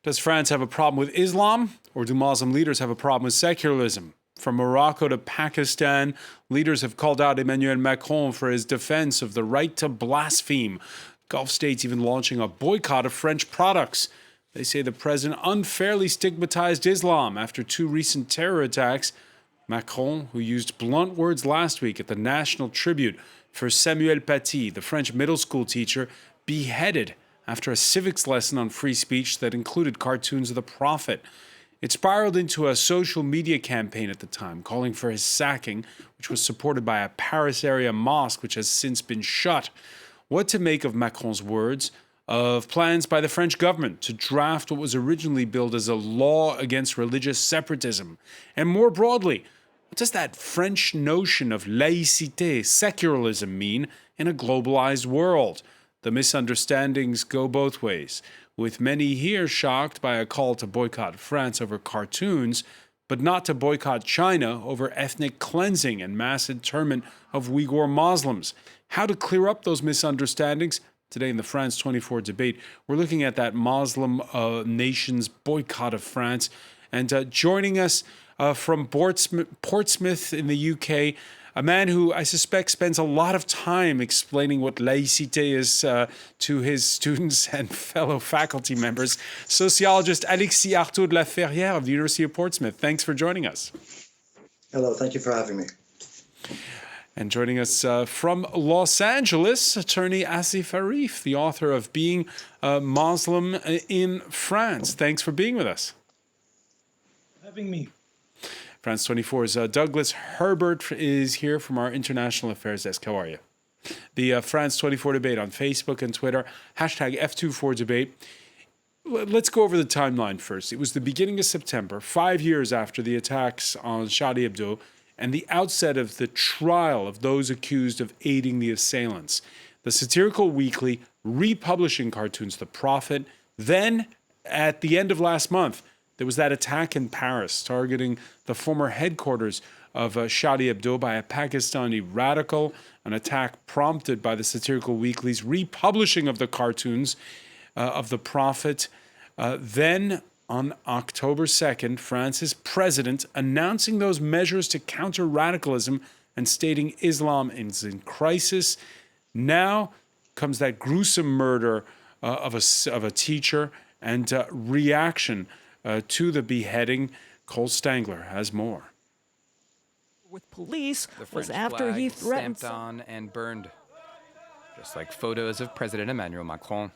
Does France have a problem with Islam, or do Muslim leaders have a problem with secularism? From Morocco to Pakistan, leaders have called out Emmanuel Macron for his defense of the right to blaspheme. Gulf states even launching a boycott of French products. They say the president unfairly stigmatized Islam after 2 recent terror attacks. Macron, who used blunt words last week at the National Tribute for Samuel Paty, the French middle school teacher, beheaded after a civics lesson on free speech that included cartoons of the Prophet. It spiraled into a social media campaign at the time, calling for his sacking, which was supported by a Paris area mosque, which has since been shut. What to make of Macron's words, of plans by the French government to draft what was originally billed as a law against religious separatism? And more broadly, what does that French notion of laïcité, secularism, mean in a globalized world? The misunderstandings go both ways, with many here shocked by a call to boycott France over cartoons, but not to boycott China over ethnic cleansing and mass internment of Uyghur Muslims. How to clear up those misunderstandings? Today in the France 24 debate, we're looking at that Muslim nation's boycott of France. And joining us from Portsmouth in the UK, a man who I suspect spends a lot of time explaining what laïcité is to his students and fellow faculty members, sociologist Alexis Artaud de la Ferrière of the University of Portsmouth. Thanks for joining us. Hello, thank you for having me. And joining us from Los Angeles, attorney Asif Arif, the author of Being a Muslim in France. Thanks for being with us. Having me. France 24's Douglas Herbert is here from our International Affairs Desk. How are you? The France 24 debate on Facebook and Twitter, hashtag F24debate. Let's go over the timeline first. It was the beginning of September, 5 years after the attacks on Charlie Hebdo and the outset of the trial of those accused of aiding the assailants. The satirical weekly republishing cartoons The Prophet. Then, at the end of last month, there was that attack in Paris targeting the former headquarters of Charlie Hebdo by a Pakistani radical, an attack prompted by the satirical weekly's republishing of the cartoons of the Prophet. Then, on October 2nd, France's president announcing those measures to counter radicalism and stating Islam is in crisis. Now comes that gruesome murder of a teacher and reaction to the beheading. Cole Stangler has more. With police the was French after he flag threatened stamped on and burned, just like photos of President Emmanuel Macron.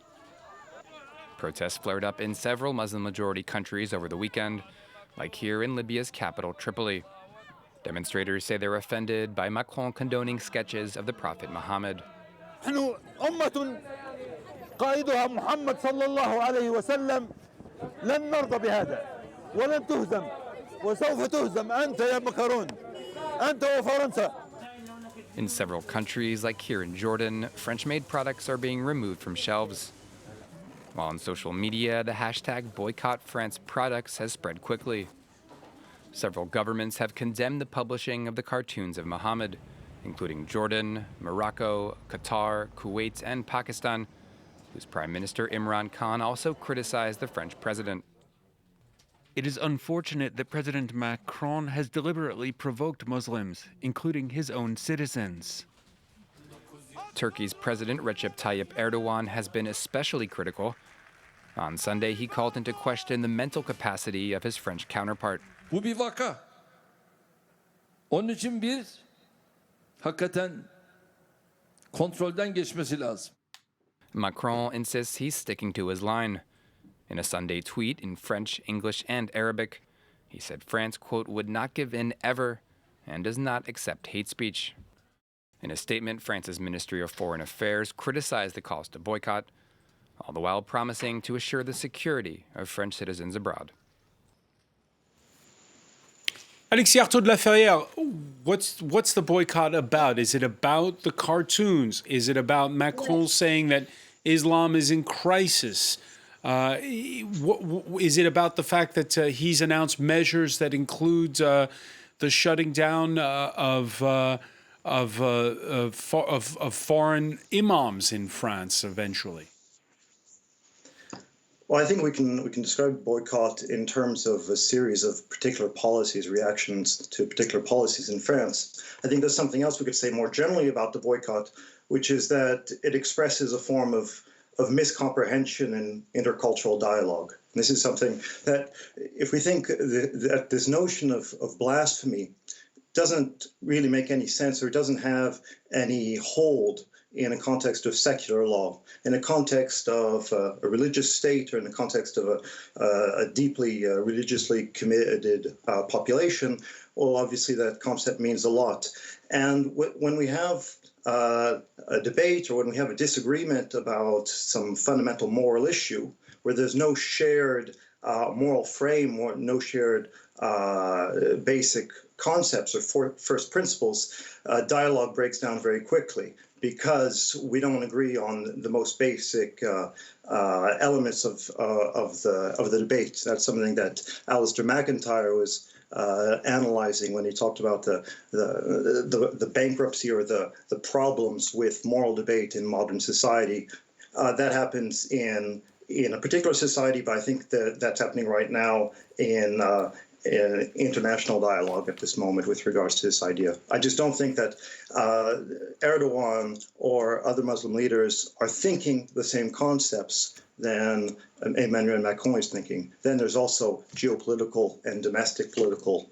Protests flared up in several Muslim-majority countries over the weekend, like here in Libya's capital, Tripoli. Demonstrators say they're offended by Macron condoning sketches of the Prophet Muhammad. قائدها محمد صلى الله عليه وسلم لن نرضى بهذا ولن تهزم وسوف تهزم أنت يا مكرون أنت وفرنسا. In several countries, like here in Jordan, French-made products are being removed from shelves. While on social media, the hashtag Boycott France products has spread quickly. Several governments have condemned the publishing of the cartoons of Muhammad, including Jordan, Morocco, Qatar, Kuwait, and Pakistan, whose Prime Minister Imran Khan also criticized the French president. It is unfortunate that President Macron has deliberately provoked Muslims, including his own citizens. Turkey's President Recep Tayyip Erdogan has been especially critical. On Sunday, he called into question the mental capacity of his French counterpart. Bu bir vaka. Onun için hakikaten kontrolden geçmesi lazım. Macron insists he's sticking to his line. In a Sunday tweet in French, English, and Arabic, he said France, quote, would not give in ever and does not accept hate speech. In a statement, France's Ministry of Foreign Affairs criticized the calls to boycott, all the while promising to assure the security of French citizens abroad. Alexis Artaud de la Ferrière, what's the boycott about? Is it about the cartoons? Is it about Macron saying that Islam is in crisis? Is it about the fact that he's announced measures that include the shutting down of foreign imams in France eventually? Well, I think we can describe boycott in terms of a series of particular policies, reactions to particular policies in France. I think there's something else we could say more generally about the boycott, which is that it expresses a form of miscomprehension in intercultural dialogue. And this is something that, if we think that this notion of blasphemy doesn't really make any sense, or doesn't have any hold in a context of secular law, in a context of a religious state, or in the context of a deeply religiously committed population, well, obviously that concept means a lot. And when we have a debate, or when we have a disagreement about some fundamental moral issue, where there's no shared moral frame, or no shared basic concepts or first principles, dialogue breaks down very quickly, because we don't agree on the most basic elements of the debate. That's something that Alistair McIntyre was analyzing when he talked about the bankruptcy, or the problems with moral debate in modern society. That happens in a particular society, but I think that's happening right now in international dialogue at this moment with regards to this idea. I just don't think that Erdogan or other Muslim leaders are thinking the same concepts than Emmanuel Macron is thinking. Then there's also geopolitical and domestic political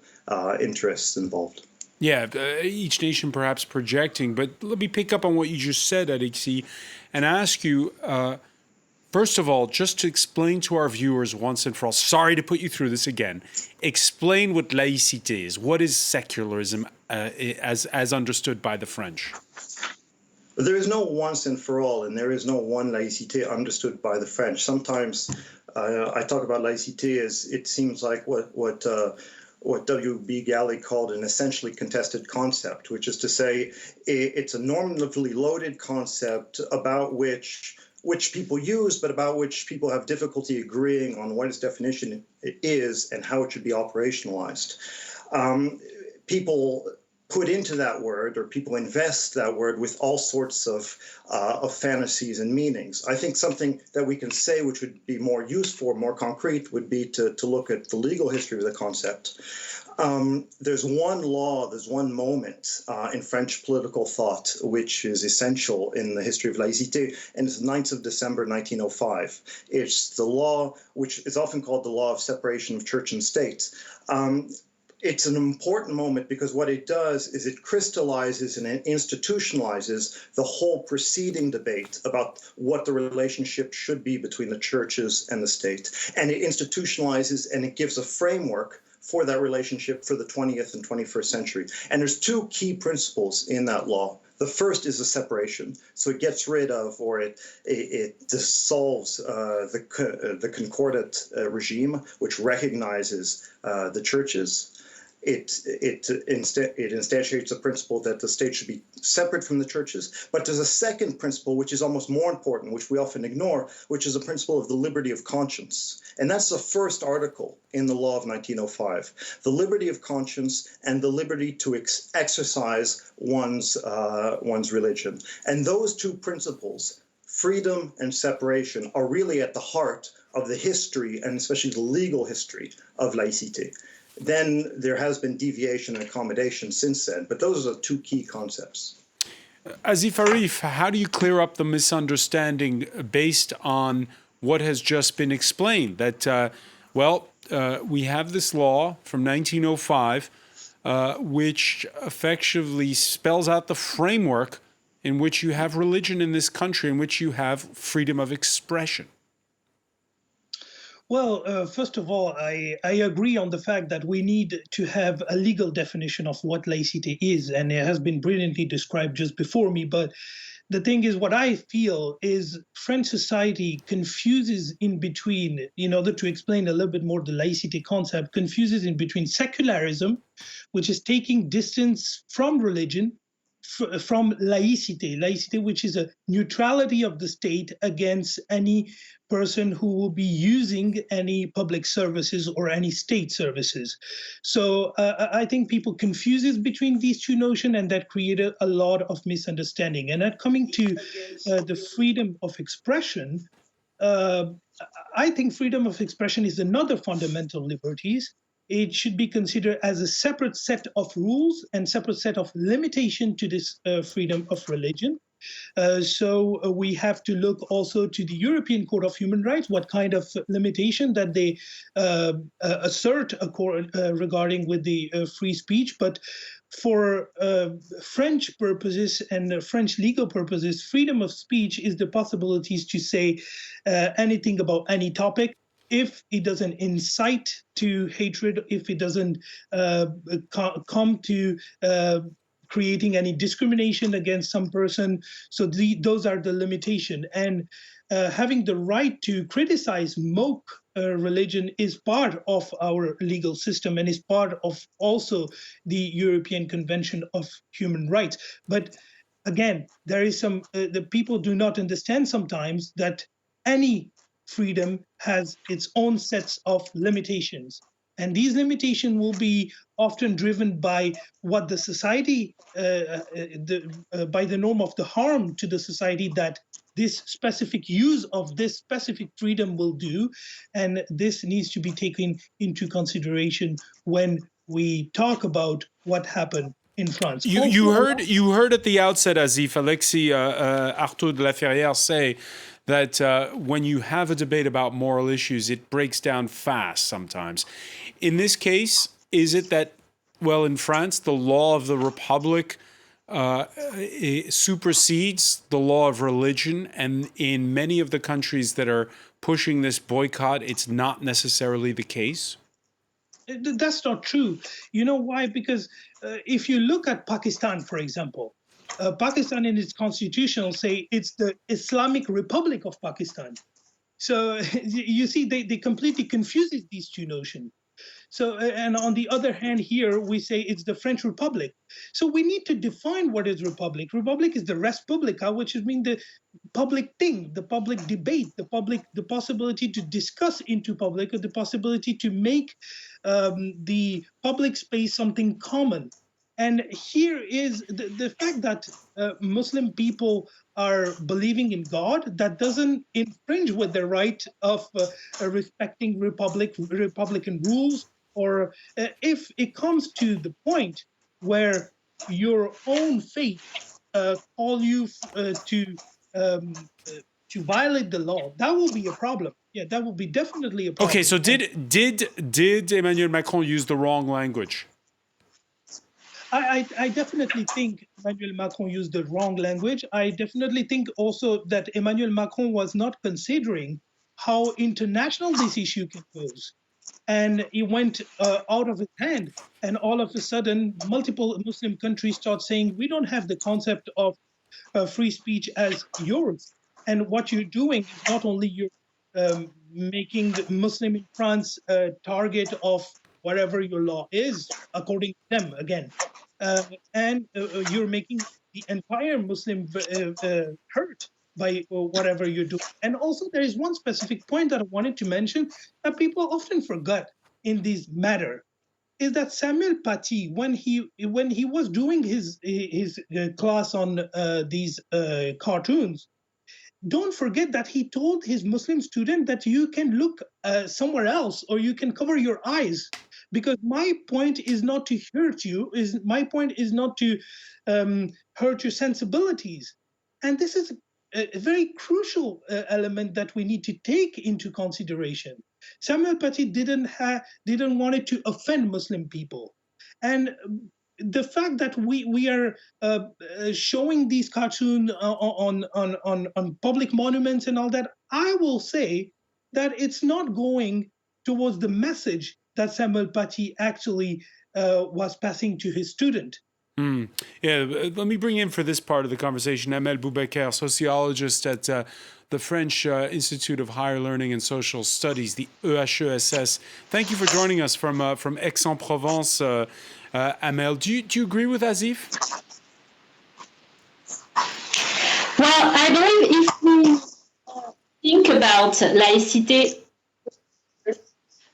interests involved. Yeah, each nation perhaps projecting, but let me pick up on what you just said, Alexis, and ask you, first of all, just to explain to our viewers once and for all, sorry to put you through this again, explain what laïcité is. What is secularism as understood by the French? There is no once and for all, and there is no one laïcité understood by the French. Sometimes I talk about laïcité as it seems like what W.B. Galley called an essentially contested concept, which is to say it's a normatively loaded concept about which people use, but about which people have difficulty agreeing on what its definition is and how it should be operationalized. People put into that word, or people invest that word with all sorts of fantasies and meanings. I think something that we can say which would be more useful, more concrete, would be to look at the legal history of the concept. There's one law, there's one moment in French political thought which is essential in the history of laïcité, and it's the 9th of December 1905. It's the law which is often called the law of separation of church and state. It's an important moment because what it does is it crystallizes and it institutionalizes the whole preceding debate about what the relationship should be between the churches and the state. And it institutionalizes and it gives a framework for that relationship for the 20th and 21st century. And there's two key principles in that law. The first is a separation. So it gets rid of, or it dissolves the Concordat regime, which recognizes the churches. It instantiates a principle that the state should be separate from the churches. But there's a second principle, which is almost more important, which we often ignore, which is a principle of the liberty of conscience. And that's the first article in the law of 1905, the liberty of conscience and the liberty to exercise one's religion. And those two principles, freedom and separation, are really at the heart of the history, and especially the legal history, of laïcité. Then there has been deviation and accommodation since then, but those are the two key concepts. Azif Arif, how do you clear up the misunderstanding based on what has just been explained? That, we have this law from 1905, which effectively spells out the framework in which you have religion in this country, in which you have freedom of expression. Well, first of all, I agree on the fact that we need to have a legal definition of what laïcité is, and it has been brilliantly described just before me. But the thing is, what I feel is French society confuses in between, in order to explain a little bit more the laïcité concept, confuses in between secularism, which is taking distance from religion, from laïcité, which is a neutrality of the state against any person who will be using any public services or any state services. So I think people confuses between these two notions, and that created a lot of misunderstanding. And that coming to the freedom of expression, I think freedom of expression is another fundamental liberties. It should be considered as a separate set of rules and separate set of limitation to this freedom of religion. So we have to look also to the European Court of Human Rights, what kind of limitation that they assert regarding with the free speech. But for French purposes and French legal purposes, freedom of speech is the possibilities to say anything about any topic, if it doesn't incite to hatred, if it doesn't come to creating any discrimination against some person. So those are the limitation. And having the right to criticize, mock religion is part of our legal system and is part of also the European Convention of Human Rights. But again, there is some, the people do not understand sometimes that any freedom has its own sets of limitations. And these limitations will be often driven by what the society, by the norm of the harm to the society that this specific use of this specific freedom will do. And this needs to be taken into consideration when we talk about what happened in France. You heard at the outset, Azif, Alexis Artaud de la Ferrière say that when you have a debate about moral issues, it breaks down fast sometimes. In this case, is it that, well, in France, the law of the Republic supersedes the law of religion, and in many of the countries that are pushing this boycott, it's not necessarily the case? That's not true. You know why? Because if you look at Pakistan, for example, Pakistan in its constitution say it's the Islamic Republic of Pakistan. So you see, they completely confuses these two notions. So, and on the other hand, here we say it's the French Republic. So we need to define what is Republic. Republic is the res publica, which means the public thing, the public debate, the possibility to discuss into public, or the possibility to make the public space something common. And here is the fact that Muslim people are believing in God, that doesn't infringe with the right of respecting Republican rules, or if it comes to the point where your own faith call you to violate the law, that will be a problem. Yeah, that will be definitely a problem. Okay, so did Emmanuel Macron use the wrong language? I definitely think Emmanuel Macron used the wrong language. I definitely think also that Emmanuel Macron was not considering how international this issue goes. And it went out of his hand. And all of a sudden, multiple Muslim countries start saying, we don't have the concept of free speech as yours. And what you're doing is not only you're making the Muslim in France a target of whatever your law is, according to them again. And you're making the entire Muslim hurt by whatever you do. And also there is one specific point that I wanted to mention that people often forget in this matter, is that Samuel Paty, when he was doing his class on these cartoons, don't forget that he told his Muslim student that you can look somewhere else, or you can cover your eyes, because my point is not to hurt you, my point is not to hurt your sensibilities. And this is a very crucial element that we need to take into consideration. Samuel Paty didn't want to offend Muslim people. And the fact that we are showing these cartoons on public monuments and all that, I will say that it's not going towards the message that Samuel Paty actually was passing to his student. Yeah, let me bring in for this part of the conversation Amel Boubaker, sociologist at the French Institute of Higher Learning and Social Studies, the EHESS. Thank you for joining us from Aix-en-Provence. Amel, do you agree with Azif? Well, I believe if we think about laïcité,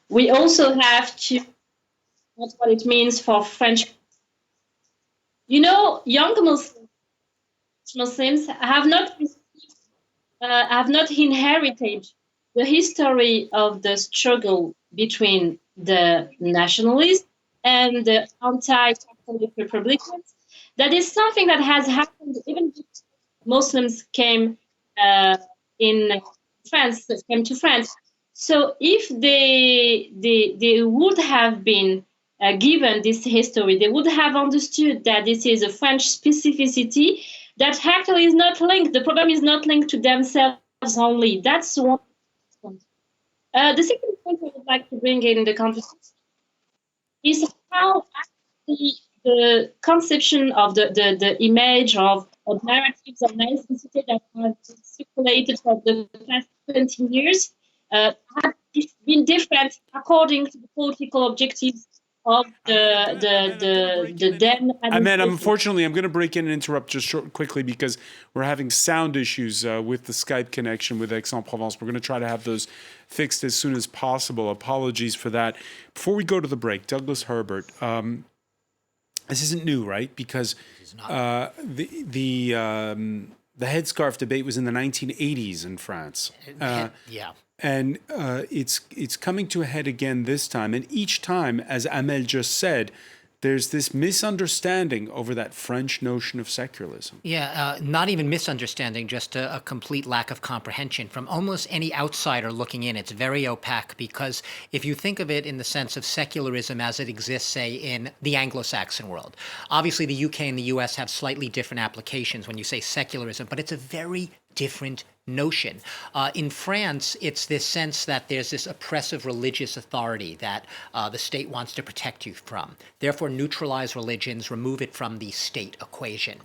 we also have to know what it means for French. You know, young Muslims have not inherited the history of the struggle between the nationalists and the anti-Catholic Republicans. That is something that has happened even before Muslims came in France, came to France. So if they would have been given this history, they would have understood that this is a French specificity that actually is not linked. The problem is not linked to themselves only. That's one point. The second point I would like to bring in the conversation is how actually the conception of the image of narratives of nationality that have circulated for the past 20 years have been different according to the political objectives of the then Ahmed, unfortunately, I'm going to break in and interrupt just quickly because we're having sound issues with the Skype connection with Aix-en-Provence. We're going to try to have those fixed as soon as possible. Apologies for that. Before we go to the break, Douglas Herbert, this isn't new, right? Because the headscarf debate was in the 1980s in France. Yeah. And it's coming to a head again this time. And each time, as Amel just said, there's this misunderstanding over that French notion of secularism. Yeah, not even misunderstanding, just a complete lack of comprehension. From almost any outsider looking in, it's very opaque because if you think of it in the sense of secularism as it exists, say, in the Anglo-Saxon world, obviously the UK and the US have slightly different applications when you say secularism, but it's a very different notion. In France, it's this sense that there's this oppressive religious authority that the state wants to protect you from. Therefore, neutralize religions, remove it from the state equation.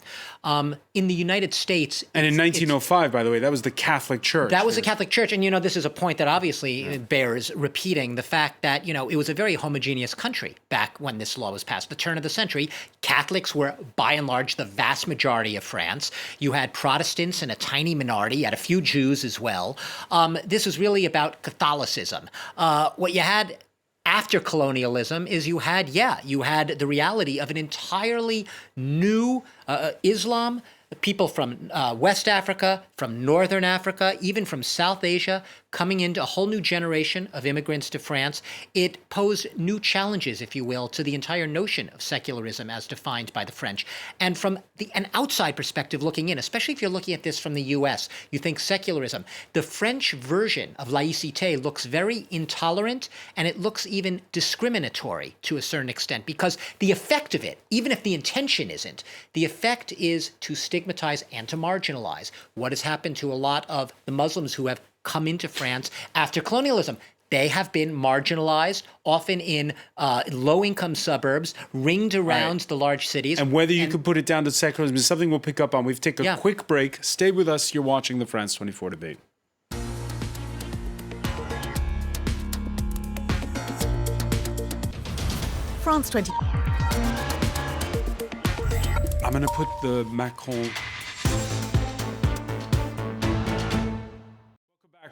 In the United States... And in 1905, by the way, that was the Catholic Church. That was the Catholic Church. And, this is a point that obviously bears repeating the fact that, it was a very homogeneous country back when this law was passed. The turn of the century, Catholics were, by and large, the vast majority of France. You had Protestants and a tiny minority, you had a few Jews as well. This was really about Catholicism. What you had after colonialism is you had the reality of an entirely new Islam, people from West Africa, from Northern Africa, even from South Asia, coming into a whole new generation of immigrants to France. It posed new challenges, if you will, to the entire notion of secularism as defined by the French. And from an outside perspective looking in, especially if you're looking at this from the US, you think secularism. The French version of laïcité looks very intolerant, and it looks even discriminatory to a certain extent, because the effect of it, even if the intention isn't, the effect is to stigmatize and to marginalize. What has happened to a lot of the Muslims who have come into France after colonialism? They have been marginalized, often in low-income suburbs, ringed around the large cities. And whether you could put it down to secularism is something we'll pick up on. We've taken a quick break. Stay with us. You're watching the France 24 debate. France 20. I'm going to put the Macron...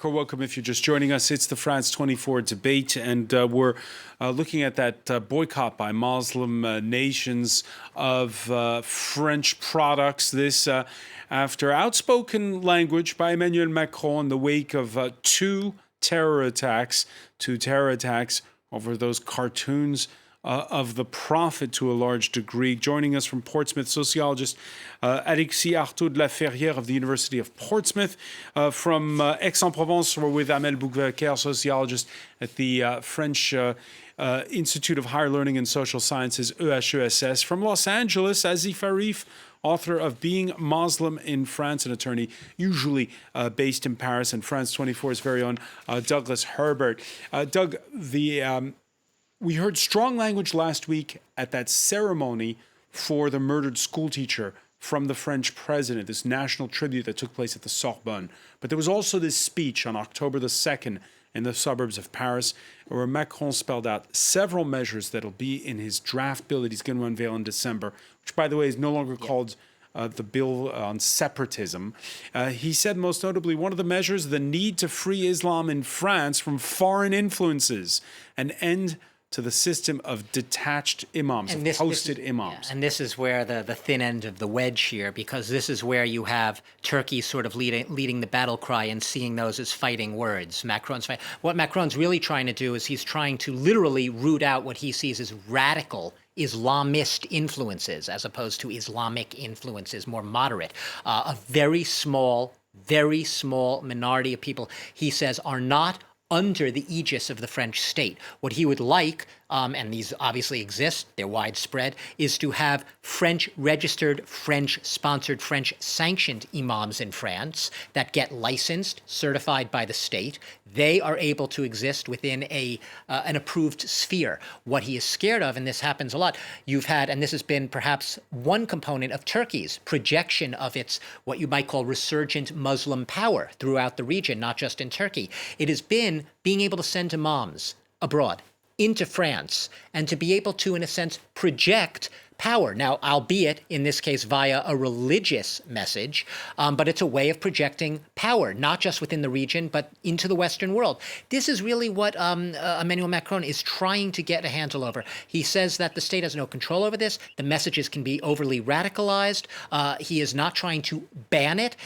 Welcome if you're just joining us. It's the France 24 debate, and we're looking at that boycott by Muslim nations of French products. This after outspoken language by Emmanuel Macron in the wake of two terror attacks over those cartoons of the prophet to a large degree. Joining us from Portsmouth, sociologist Alexis Artaud de la Ferrière of the University of Portsmouth. From Aix-en-Provence, we're with Amel Boubaker, sociologist at the French Institute of Higher Learning and Social Sciences, EHESS. From Los Angeles, Azif Arif, author of Being Muslim in France, an attorney usually based in Paris, and France 24's very own Douglas Herbert. Doug, we heard strong language last week at that ceremony for the murdered schoolteacher from the French president, this national tribute that took place at the Sorbonne. But there was also this speech on October the 2nd in the suburbs of Paris, where Macron spelled out several measures that'll be in his draft bill that he's going to unveil in December, which, by the way, is no longer called the bill on separatism. He said, most notably, one of the measures, the need to free Islam in France from foreign influences and end to the system of detached imams, of posted imams. And this is where the thin end of the wedge here, because this is where you have Turkey sort of leading the battle cry and seeing those as fighting words. What Macron's really trying to do is he's trying to literally root out what he sees as radical Islamist influences as opposed to Islamic influences, more moderate. A very small minority of people, he says, are not under the aegis of the French state. What he would like, and these obviously exist, they're widespread, is to have French-registered, French-sponsored, French-sanctioned imams in France that get licensed, certified by the state. They are able to exist within an approved sphere. What he is scared of, and this happens a lot, you've had, and this has been perhaps one component of Turkey's projection of its, what you might call resurgent Muslim power throughout the region, not just in Turkey. It has been being able to send imams abroad into France and to be able to, in a sense, project power. Now, albeit in this case via a religious message, but it's a way of projecting power, not just within the region, but into the Western world. This is really what Emmanuel Macron is trying to get a handle over. He says that the state has no control over this. The messages can be overly radicalized. He is not trying to ban it.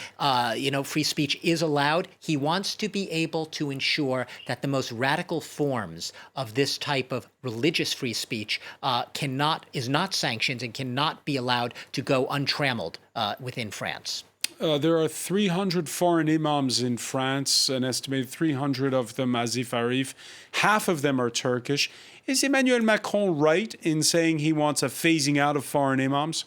Free speech is allowed. He wants to be able to ensure that the most radical forms of this type of religious free speech is not sanctioned and cannot be allowed to go untrammeled within France. There are 300 foreign imams in France, an estimated 300 of them Asif Arif. Half of them are Turkish. Is Emmanuel Macron right in saying he wants a phasing out of foreign imams?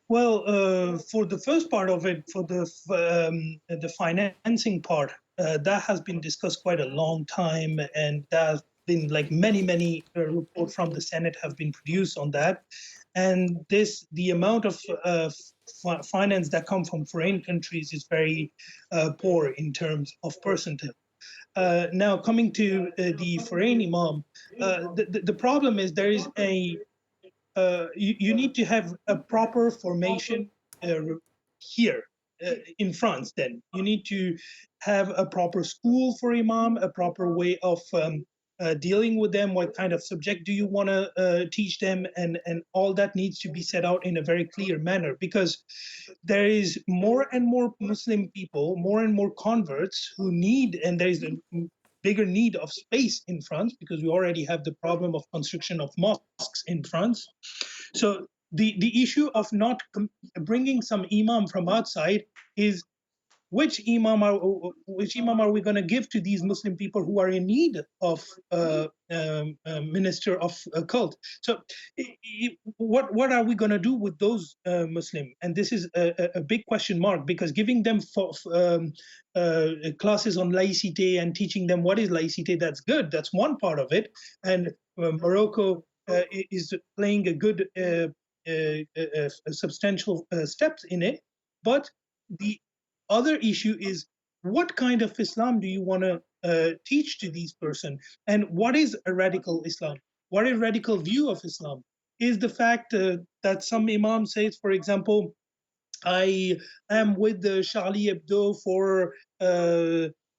Well, for the first part of it, for the financing part, that has been discussed quite a long time, and there's been like many reports from the Senate have been produced on that. And the amount of finance that come from foreign countries is very poor in terms of percentile. Now, coming to the foreign imam, the problem is there is you need to have a proper formation here in France. Then you need to have a proper school for imam, a proper way of dealing with them. What kind of subject do you want to teach them, and all that needs to be set out in a very clear manner, because there is more and more Muslim people, more and more converts who need, and there is a bigger need of space in France, because we already have the problem of construction of mosques in France. So the issue of not bringing some imam from outside is which imam are we going to give to these Muslim people who are in need of minister of a cult? So what are we going to do with those Muslim? And this is a big question mark, because giving them classes on laïcité and teaching them what is laïcité, that's good. That's one part of it. And Morocco is playing a good, substantial steps in it. But the other issue is, what kind of Islam do you want to teach to these person? And what is a radical Islam? What a radical view of Islam is the fact that some imam says, for example, I am with the Charlie Hebdo for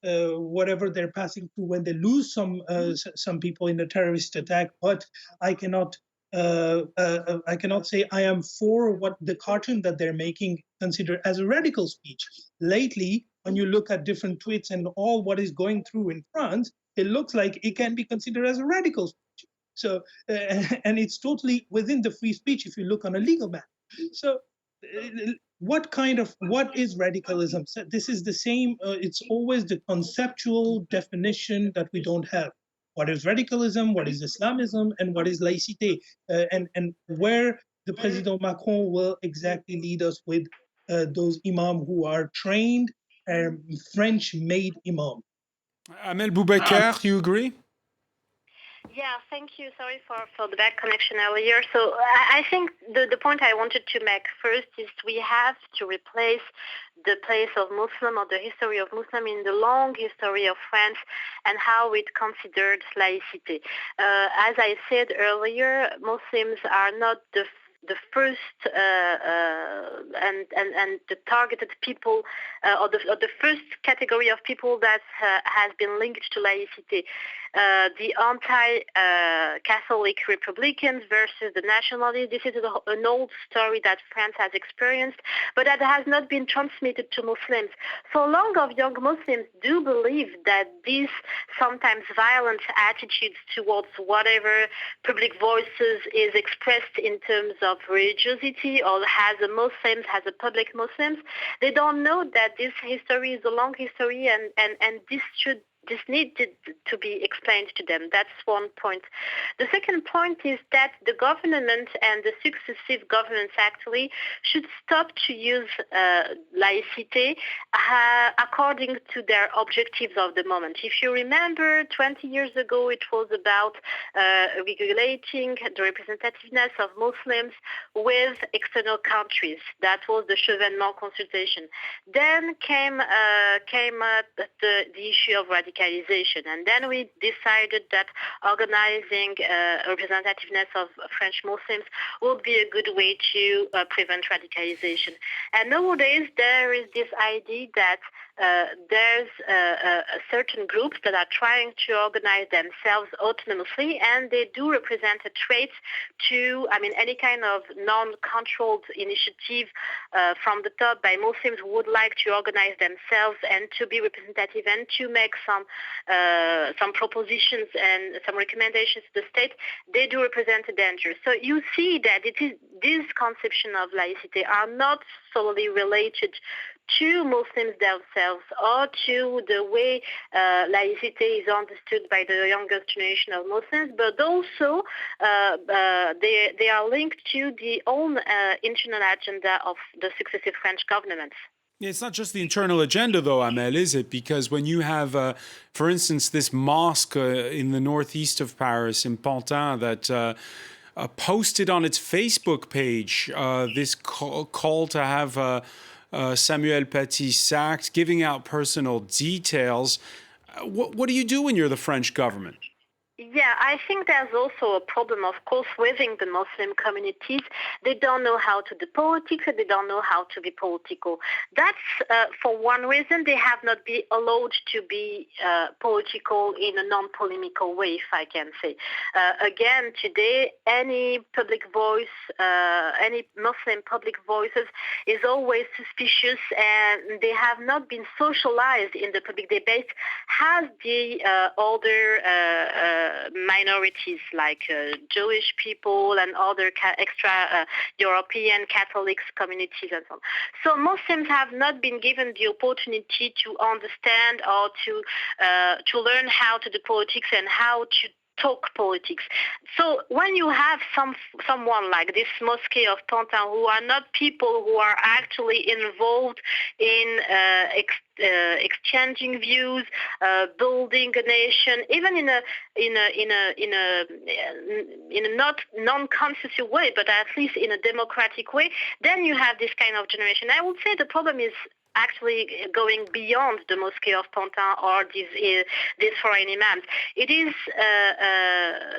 whatever they're passing through when they lose some people in a terrorist attack, but I cannot say I am for what the cartoon that they're making considered as a radical speech. Lately, when you look at different tweets and all what is going through in France, it looks like it can be considered as a radical speech. So, and it's totally within the free speech if you look on a legal matter. So, what is radicalism? So this is the same. It's always the conceptual definition that we don't have. What is radicalism? What is Islamism? And what is laïcité? And where the President Macron will exactly lead us with those imams who are trained French-made imam. Amel Boubacar, you agree? Yeah, thank you. Sorry for the bad connection earlier. So I think the point I wanted to make first is we have to replace the place of Muslim or the history of Muslim in the long history of France and how it considered laïcité. As I said earlier, Muslims are not the first and the targeted people, or the first category of people that has been linked to laïcité. The anti-Catholic Republicans versus the nationalists. This is an old story that France has experienced, but that has not been transmitted to Muslims. So long of young Muslims do believe that these sometimes violent attitudes towards whatever public voices is expressed in terms of religiosity or has a public Muslims, they don't know that this history is a long history and this needed to be explained to them. That's one point. The second point is that the government and the successive governments actually should stop to use laïcité according to their objectives of the moment. If you remember, 20 years ago, it was about regulating the representativeness of Muslims with external countries. That was the Chevènement consultation. Then came up the issue of radicalization. And then we decided that organizing representativeness of French Muslims would be a good way to prevent radicalization. And nowadays there is this idea that there's certain groups that are trying to organize themselves autonomously, and they do represent a trait to, any kind of non-controlled initiative from the top by Muslims who would like to organize themselves and to be representative and to make some propositions and some recommendations to the state. They do represent a danger. So you see that this conception of laïcité are not solely related to Muslims themselves or to the way laïcité is understood by the youngest generation of Muslims, but also they are linked to the own internal agenda of the successive French governments. It's not just the internal agenda, though, Amel, is it? Because when you have, for instance, this mosque in the northeast of Paris, in Pantin, that posted on its Facebook page this call to have Samuel Paty sacked, giving out personal details. What do you do when you're the French government? Yeah, I think there's also a problem, of course, within the Muslim communities. They don't know how to do politics and they don't know how to be political. That's, for one reason, they have not been allowed to be political in a non-polemical way, if I can say. Again, today, any public voice, any Muslim public voices is always suspicious, and they have not been socialized in the public debate as the older minorities like Jewish people and other extra European Catholics communities and so on. So Muslims have not been given the opportunity to understand or to learn how to do politics and how to talk politics. So when you have someone like this mosque of Pantin, who are not people who are actually involved in exchanging views, building a nation, even in a not non-constitutional way, but at least in a democratic way, then you have this kind of generation. I would say the problem is actually going beyond the mosque of Pantin or these foreign imams. It is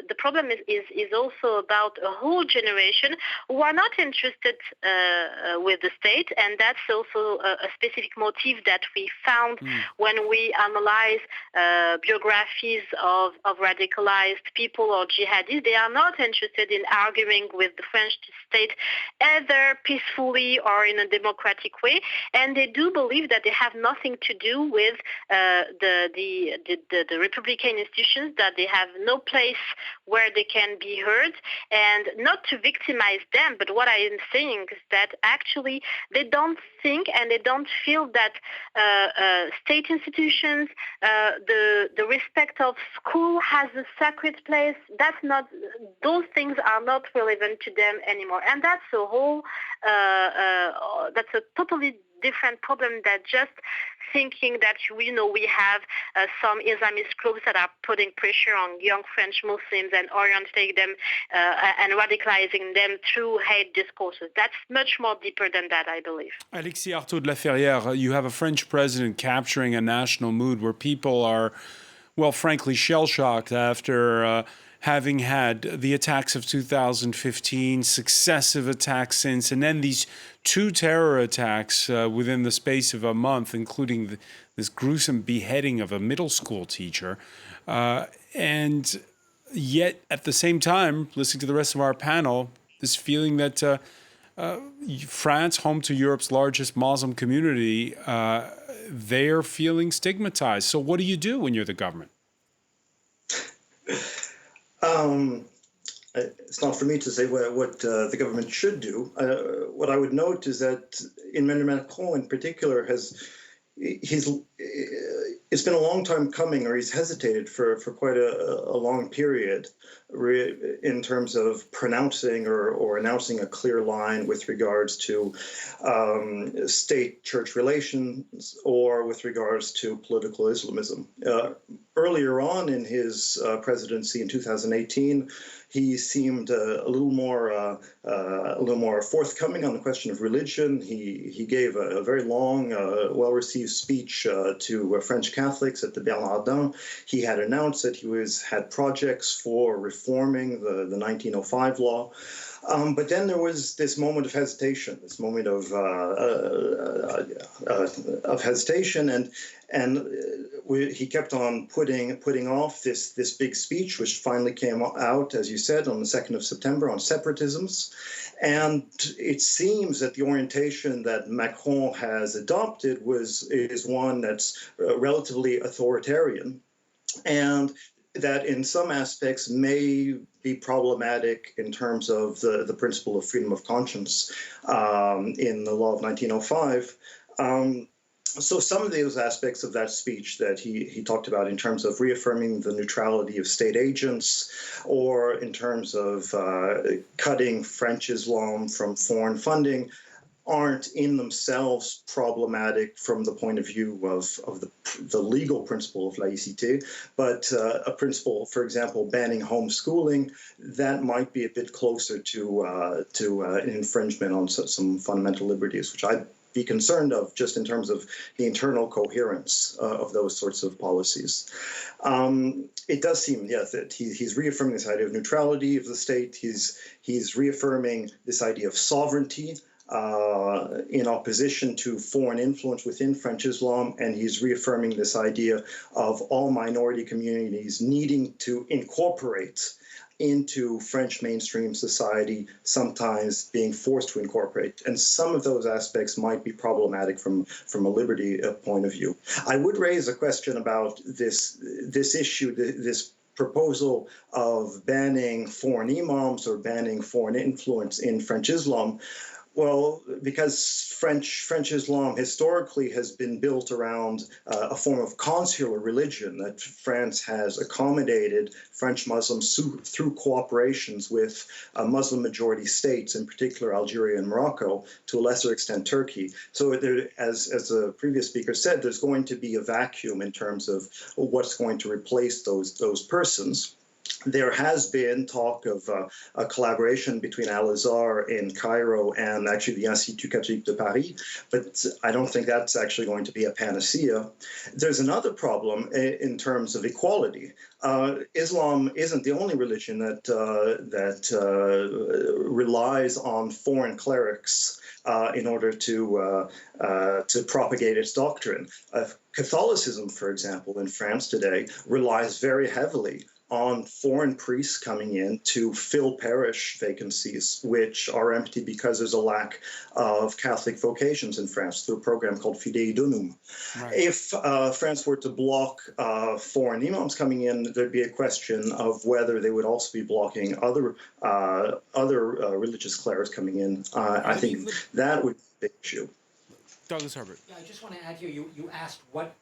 the problem is also about a whole generation who are not interested with the state, and that's also a specific motive that we found when we analyze biographies of radicalized people or jihadis. They are not interested in arguing with the French state either peacefully or in a democratic way, and they do believe that they have nothing to do with the Republican institutions, that they have no place where they can be heard, and not to victimize them, but what I am saying is that actually they don't think and they don't feel that state institutions, the respect of school has a sacred place. Those things are not relevant to them anymore, and that's a whole that's a totally different problem than just thinking that we have some Islamist groups that are putting pressure on young French Muslims and orienting them and radicalizing them through hate discourses. That's much more deeper than that, I believe. Alexis Artaud de la Ferrière, you have a French president capturing a national mood where people are, well, frankly, shell-shocked after having had the attacks of 2015, successive attacks since, and then these two terror attacks within the space of a month, including this gruesome beheading of a middle school teacher. And yet, at the same time, listening to the rest of our panel, this feeling that France, home to Europe's largest Muslim community, they're feeling stigmatized. So what do you do when you're the government? It's not for me to say what the government should do. What I would note is that Emmanuel Macron in particular it's been a long time coming, or he's hesitated for quite a long period in terms of pronouncing or announcing a clear line with regards to state-church relations or with regards to political Islamism. Earlier on in his presidency in 2018, he seemed a little more forthcoming on the question of religion. He gave a very long, well-received speech to French Catholics at the Bernardin. He had announced that he had projects for reforming the 1905 law. But then there was this moment of hesitation, this moment of hesitation, and he kept on putting off this big speech, which finally came out, as you said, on the 2nd of September on separatisms. And it seems that the orientation that Macron has adopted is one that's relatively authoritarian, and that in some aspects may be problematic in terms of the principle of freedom of conscience in the law of 1905. So some of those aspects of that speech that he talked about in terms of reaffirming the neutrality of state agents, or in terms of cutting French Islam from foreign funding, aren't in themselves problematic from the point of view of the legal principle of laïcité, but a principle, for example, banning homeschooling, that might be a bit closer to an infringement on some fundamental liberties, which I'd be concerned of just in terms of the internal coherence of those sorts of policies. It does seem, yes, that he's reaffirming this idea of neutrality of the state. He's reaffirming this idea of sovereignty in opposition to foreign influence within French Islam, and he's reaffirming this idea of all minority communities needing to incorporate into French mainstream society, sometimes being forced to incorporate. And some of those aspects might be problematic from a liberty point of view. I would raise a question about this issue, this proposal of banning foreign imams or banning foreign influence in French Islam. Well, because French Islam historically has been built around a form of consular religion, that France has accommodated French Muslims through cooperations with Muslim majority states, in particular Algeria and Morocco, to a lesser extent Turkey. So there, as the previous speaker said, there's going to be a vacuum in terms of what's going to replace those persons. There has been talk of a collaboration between Al-Azhar in Cairo and actually the Institut Catholique de Paris, but I don't think that's actually going to be a panacea. There's another problem in terms of equality. Islam isn't the only religion that relies on foreign clerics in order to propagate its doctrine. Catholicism, for example, in France today relies very heavily on foreign priests coming in to fill parish vacancies, which are empty because there's a lack of Catholic vocations in France through a program called Fidei Donum. Right. If France were to block foreign imams coming in, there'd be a question of whether they would also be blocking other religious clerics coming in. I think that would be a big issue. Douglas Herbert. Yeah, I just want to add here, you asked what,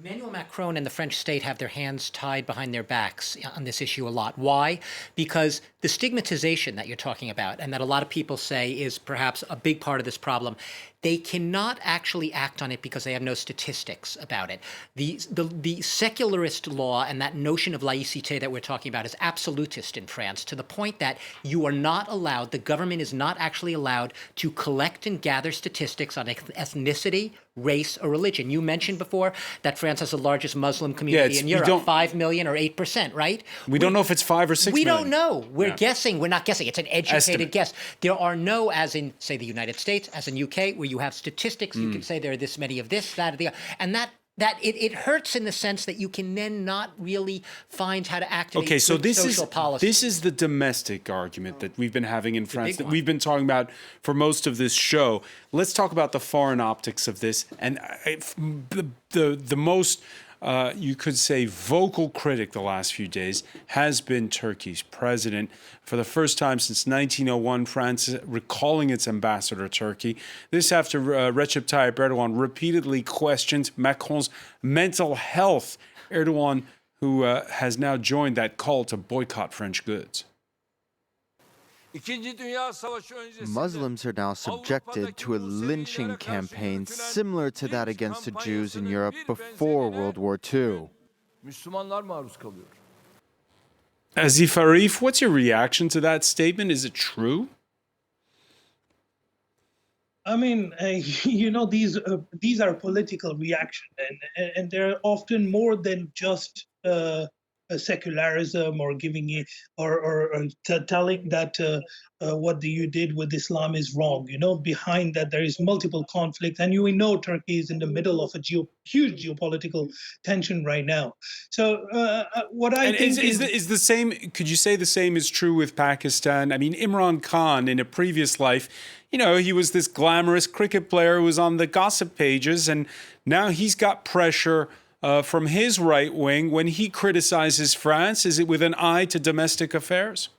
Emmanuel Macron and the French state have their hands tied behind their backs on this issue a lot. Why? Because the stigmatization that you're talking about, and that a lot of people say is perhaps a big part of this problem, they cannot actually act on it because they have no statistics about it. The secularist law and that notion of laïcité that we're talking about is absolutist in France, to the point that you are not allowed, the government is not actually allowed to collect and gather statistics on ethnicity, race, or religion. You mentioned before that France has the largest Muslim community in we Europe, don't- 5 million or 8%, right? We don't know if it's 5 or 6 We million. don't know. We're guessing. We're not guessing. It's an educated Estimate. guess. There are no, as in, say, the United States, as in UK, where you have statistics. You can say there are this many of this, that, or the other. And that it hurts in the sense that you can then not really find how to activate Okay, so good social policy. this is the domestic argument that we've been having in France, big that one. we've been talking about for most of this show. Let's talk about the foreign optics of this. And the most, you could say, vocal critic the last few days has been Turkey's president. For the first time since 1901, France is recalling its ambassador to Turkey. This after Recep Tayyip Erdogan repeatedly questioned Macron's mental health. Erdogan, who has now joined that call to boycott French goods. Muslims are now subjected to a lynching campaign similar to that against the Jews in Europe before World War II. Müslümanlar maruz kalıyor. Azif Arif, what's your reaction to that statement? Is it true? I mean, these are political reactions, and they're often more than just a secularism or giving it or telling that what you did with Islam is wrong. Behind that there is multiple conflicts, and we know Turkey is in the middle of a huge geopolitical tension right now. So what I think is the same. Could you say the same is true with Pakistan? I mean, Imran Khan in a previous life, he was this glamorous cricket player who was on the gossip pages, and now he's got pressure from his right wing when he criticizes France. Is it with an eye to domestic affairs?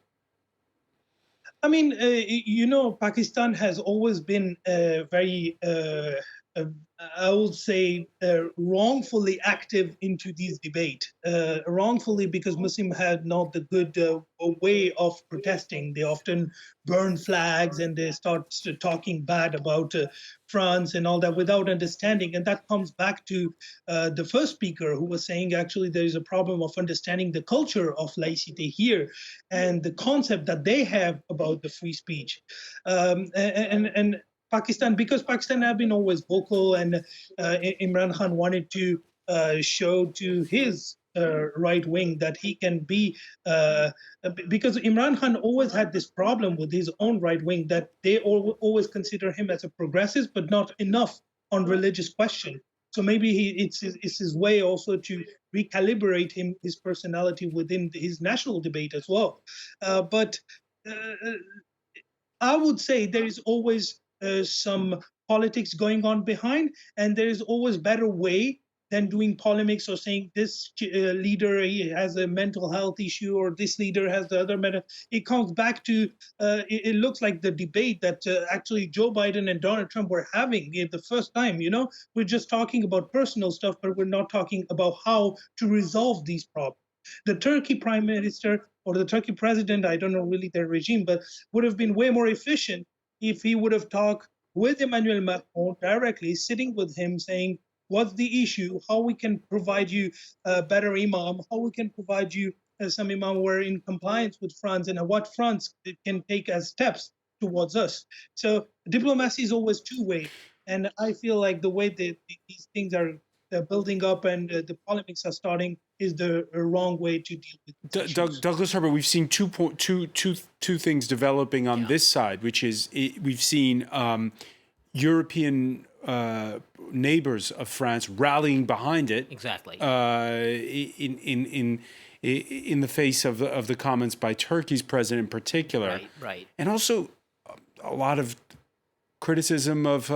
I mean, Pakistan has always been very, I would say, wrongfully active into these debate. Wrongfully because Muslims had not the good way of protesting. They often burn flags and they start talking bad about France and all that without understanding. And that comes back to the first speaker who was saying actually there is a problem of understanding the culture of laicity here and the concept that they have about the free speech. And Pakistan, because Pakistan have been always vocal, and Imran Khan wanted to show to his right wing that he can be, because Imran Khan always had this problem with his own right wing that they always consider him as a progressive, but not enough on religious question. So maybe it's his way also to recalibrate his personality within his national debate as well. But I would say there is always some politics going on behind, and there is always better way than doing polemics or saying this leader he has a mental health issue or this leader has the other mental. It comes back to it looks like the debate that actually Joe Biden and Donald Trump were having the first time. We're just talking about personal stuff, but we're not talking about how to resolve these problems. The Turkey prime minister or the Turkey president, I don't know really their regime, but would have been way more efficient if he would have talked with Emmanuel Macron directly, sitting with him saying, what's the issue, how we can provide you a better imam, how we can provide you some imam who are in compliance with France, and what France can take as steps towards us. So diplomacy is always two-way. And I feel like the way that these things are building up and the polemics are starting is the wrong way to deal with issues. Douglas Herbert, we've seen two things developing on this side, which is we've seen European neighbors of France rallying behind it. Exactly. In the face of the comments by Turkey's president in particular. Right. And also a lot of criticism of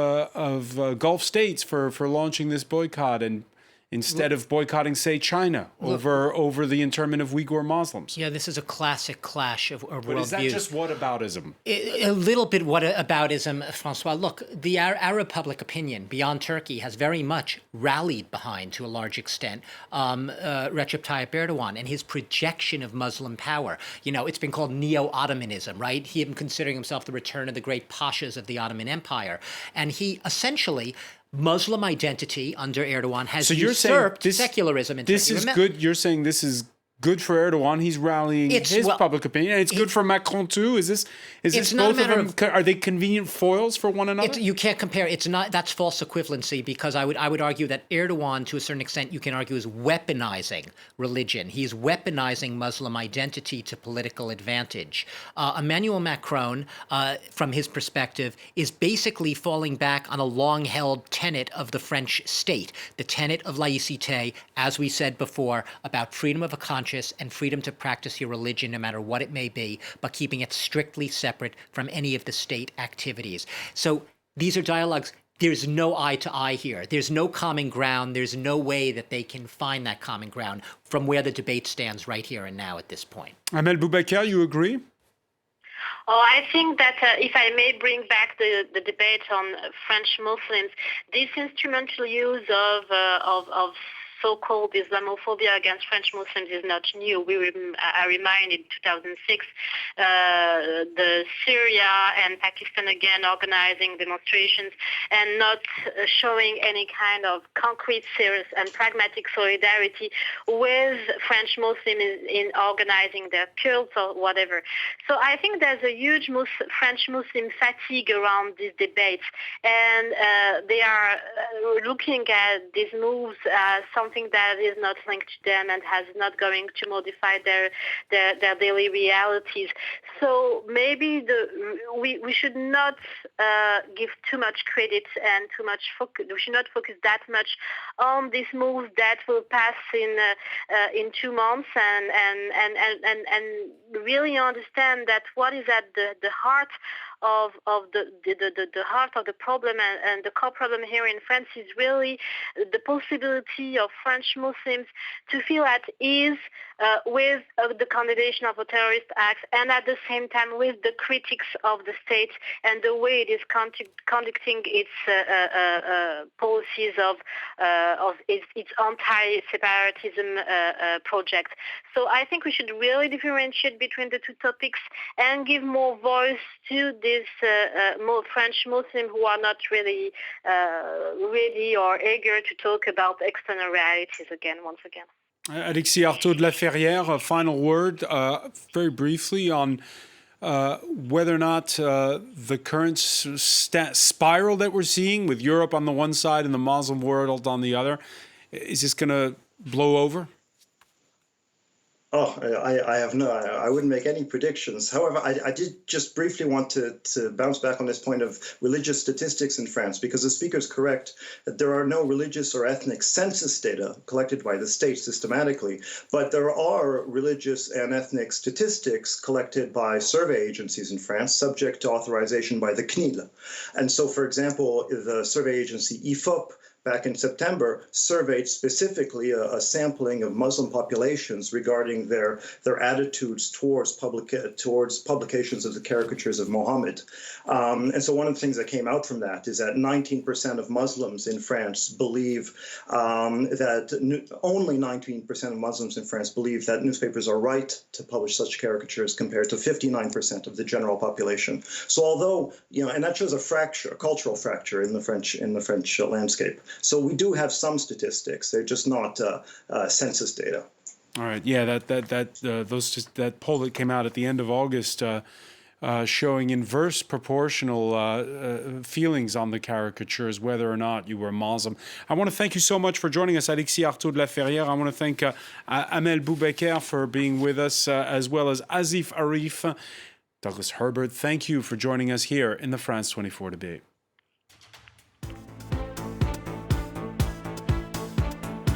Gulf states for launching this boycott, and instead of boycotting, say, China over the internment of Uyghur Muslims. Yeah, this is a classic clash of worldviews. But is that just whataboutism? A little bit whataboutism, Francois. Look, the Arab public opinion beyond Turkey has very much rallied behind, to a large extent, Recep Tayyip Erdogan and his projection of Muslim power. It's been called neo-Ottomanism, right? Him considering himself the return of the great pashas of the Ottoman Empire. And he essentially... Muslim identity under Erdogan has usurped secularism in Turkey. This is good. You're saying this is good for Erdogan. He's rallying his public opinion. And it's good for Macron too. Is this both of them? Are they convenient foils for one another? You can't compare. It's not. That's false equivalency, because I would argue that Erdogan, to a certain extent, you can argue, is weaponizing religion. He's weaponizing Muslim identity to political advantage. Emmanuel Macron, from his perspective, is basically falling back on a long-held tenet of the French state, the tenet of laïcité, as we said before, about freedom of a conscience and freedom to practice your religion, no matter what it may be, but keeping it strictly separate from any of the state activities. So these are dialogues. There's no eye to eye here. There's no common ground. There's no way that they can find that common ground from where the debate stands right here and now at this point. Amel Boubacar, you agree? Oh, I think that if I may bring back the debate on French Muslims, this instrumental use of so-called Islamophobia against French Muslims is not new. I remind in 2006, the Syria and Pakistan again organizing demonstrations and not showing any kind of concrete, serious and pragmatic solidarity with French Muslims in organizing their cults or whatever. So I think there's a huge French Muslim fatigue around these debates, and they are looking at these moves as something that is not linked to them and has not going to modify their daily realities. So maybe we should not give too much credit and too much focus. We should not focus that much on these moves that will pass in 2 months, and really understand that what is at the heart of the heart of the problem and the core problem here in France is really the possibility of French Muslims to feel at ease with the condemnation of a terrorist act, and at the same time with the critics of the state and the way it is conducting its policies of its anti-separatism project. So I think we should really differentiate between the two topics and give more voice to these more French Muslims who are not really ready or eager to talk about external realities once again. Alexis Artaud de la Ferrière, a final word, very briefly, on whether or not the current spiral that we're seeing with Europe on the one side and the Muslim world on the other, is this going to blow over? Oh, I wouldn't make any predictions. However, I did just briefly want to bounce back on this point of religious statistics in France, because the speaker is correct that there are no religious or ethnic census data collected by the state systematically, but there are religious and ethnic statistics collected by survey agencies in France, subject to authorization by the CNIL. And so, for example, the survey agency IFOP back in September surveyed specifically a sampling of Muslim populations regarding their attitudes towards publications of the caricatures of Mohammed. And so one of the things that came out from that is that 19% of Muslims in France believe only 19% of Muslims in France believe that newspapers are right to publish such caricatures, compared to 59% of the general population. So although, and that shows a cultural fracture in the French landscape. So we do have some statistics; they're just not census data. All right, yeah, that poll that came out at the end of August, showing inverse proportional feelings on the caricatures, whether or not you were Muslim. I want to thank you so much for joining us, Alexis Artaud de la Ferrière. I want to thank Amel Boubacar for being with us, as well as Asif Arif. Douglas Herbert, thank you for joining us here in the France 24 debate.